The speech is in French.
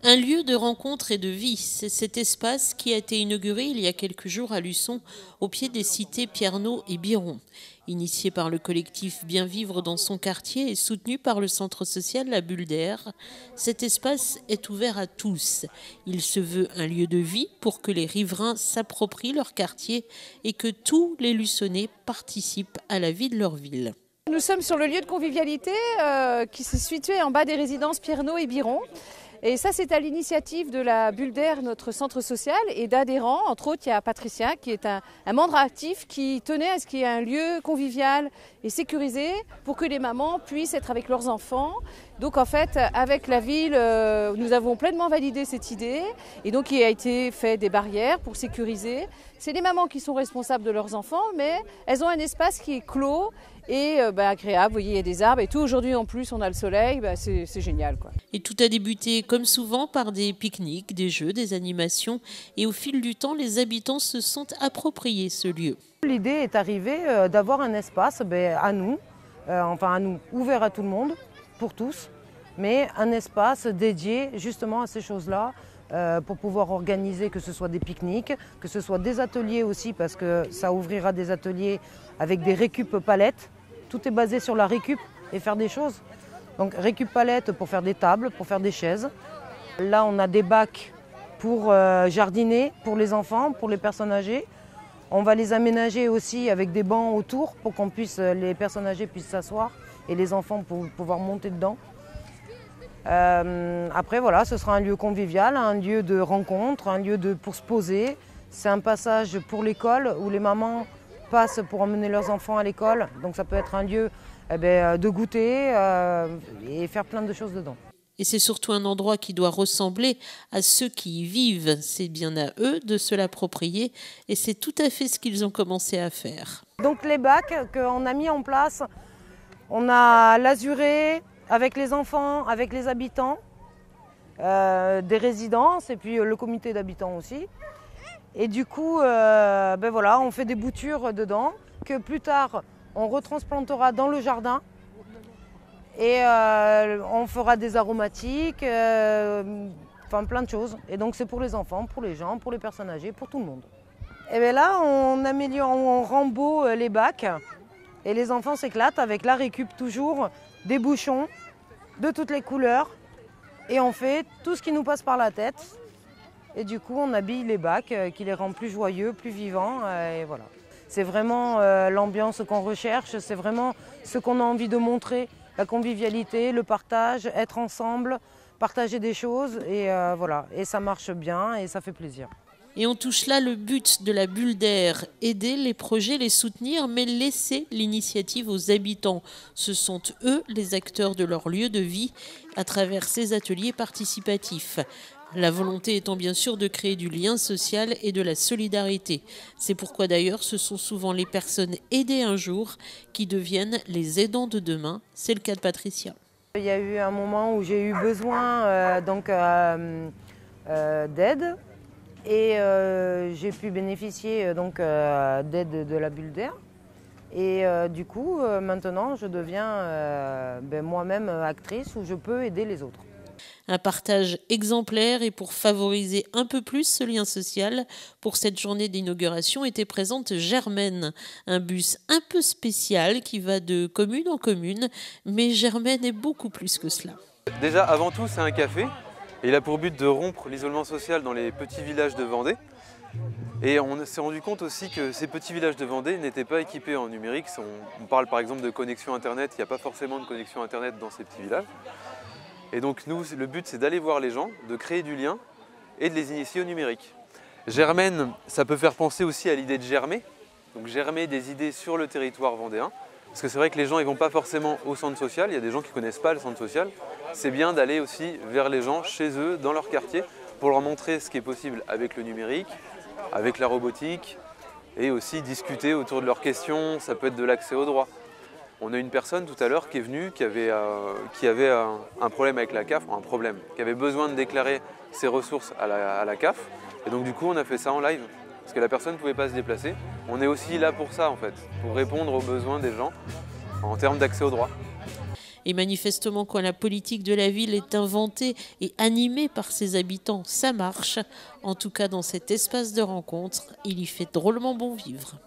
Un lieu de rencontre et de vie, c'est cet espace qui a été inauguré il y a quelques jours à Luçon, au pied des cités Piernau et Biron. Initié par le collectif Bien Vivre dans son quartier et soutenu par le centre social La Bulle d'Air, cet espace est ouvert à tous. Il se veut un lieu de vie pour que les riverains s'approprient leur quartier et que tous les Luçonnais participent à la vie de leur ville. Nous sommes sur le lieu de convivialité qui se situé en bas des résidences Piernau et Biron. Et ça, c'est à l'initiative de la Bulle d'Air, notre centre social, et d'adhérents. Entre autres, il y a Patricia, qui est un membre actif qui tenait à ce qu'il y ait un lieu convivial et sécurisé pour que les mamans puissent être avec leurs enfants. Donc en fait, avec la ville, nous avons pleinement validé cette idée. Et donc il a été fait des barrières pour sécuriser. C'est les mamans qui sont responsables de leurs enfants, mais elles ont un espace qui est clos et agréable. Vous voyez, il y a des arbres et tout. Aujourd'hui, en plus, on a le soleil. C'est génial, quoi. Et tout a débuté, comme souvent, par des pique-niques, des jeux, des animations. Et au fil du temps, les habitants se sont appropriés ce lieu. L'idée est arrivée d'avoir un espace à nous, ouvert à tout le monde, pour tous, mais un espace dédié justement à ces choses-là, pour pouvoir organiser que ce soit des pique-niques, que ce soit des ateliers aussi, parce que ça ouvrira des ateliers avec des récup palettes. Tout est basé sur la récup et faire des choses. Donc récup palettes pour faire des tables, pour faire des chaises. Là on a des bacs pour jardiner, pour les enfants, pour les personnes âgées. On va les aménager aussi avec des bancs autour pour qu'on puisse, les personnes âgées puissent s'asseoir et les enfants pour pouvoir monter dedans. Après voilà, ce sera un lieu convivial, un lieu de rencontre, un lieu pour se poser. C'est un passage pour l'école où les mamans passent pour emmener leurs enfants à l'école. Donc ça peut être un lieu de goûter et faire plein de choses dedans. Et c'est surtout un endroit qui doit ressembler à ceux qui y vivent. C'est bien à eux de se l'approprier et c'est tout à fait ce qu'ils ont commencé à faire. Donc les bacs qu'on a mis en place, on a l'azuré avec les enfants, avec les habitants, des résidences et puis le comité d'habitants aussi. Et du coup, voilà, on fait des boutures dedans que plus tard on retransplantera dans le jardin. Et on fera des aromatiques, plein de choses. Et donc c'est pour les enfants, pour les gens, pour les personnes âgées, pour tout le monde. Et bien là, on améliore, on rend beau les bacs. Et les enfants s'éclatent avec la récup toujours, des bouchons de toutes les couleurs. Et on fait tout ce qui nous passe par la tête. Et du coup, on habille les bacs qui les rend plus joyeux, plus vivants. Et voilà. C'est vraiment l'ambiance qu'on recherche, c'est vraiment ce qu'on a envie de montrer. La convivialité, le partage, être ensemble, partager des choses et voilà. Et ça marche bien et ça fait plaisir. Et on touche là le but de la Bulle d'Air, aider les projets, les soutenir, mais laisser l'initiative aux habitants. Ce sont eux les acteurs de leur lieu de vie à travers ces ateliers participatifs. La volonté étant bien sûr de créer du lien social et de la solidarité. C'est pourquoi d'ailleurs ce sont souvent les personnes aidées un jour qui deviennent les aidants de demain. C'est le cas de Patricia. Il y a eu un moment où j'ai eu besoin d'aide et j'ai pu bénéficier d'aide de la Bulle d'Air. Et du coup maintenant je deviens moi-même actrice où je peux aider les autres. Un partage exemplaire et pour favoriser un peu plus ce lien social, pour cette journée d'inauguration était présente Germaine, un bus un peu spécial qui va de commune en commune, mais Germaine est beaucoup plus que cela. Déjà, avant tout, c'est un café et il a pour but de rompre l'isolement social dans les petits villages de Vendée. Et on s'est rendu compte aussi que ces petits villages de Vendée n'étaient pas équipés en numérique. On parle par exemple de connexion Internet, il n'y a pas forcément de connexion Internet dans ces petits villages. Et donc nous, le but c'est d'aller voir les gens, de créer du lien et de les initier au numérique. Germaine, ça peut faire penser aussi à l'idée de germer, donc germer des idées sur le territoire vendéen. Parce que c'est vrai que les gens ne vont pas forcément au centre social, il y a des gens qui ne connaissent pas le centre social. C'est bien d'aller aussi vers les gens, chez eux, dans leur quartier, pour leur montrer ce qui est possible avec le numérique, avec la robotique, et aussi discuter autour de leurs questions, ça peut être de l'accès au droit. On a une personne tout à l'heure qui est venue, qui avait un problème avec la CAF, qui avait besoin de déclarer ses ressources à la CAF. Et donc du coup, on a fait ça en live, parce que la personne ne pouvait pas se déplacer. On est aussi là pour ça en fait, pour répondre aux besoins des gens en termes d'accès au droit. Et manifestement, quand la politique de la ville est inventée et animée par ses habitants, ça marche. En tout cas, dans cet espace de rencontre, il y fait drôlement bon vivre.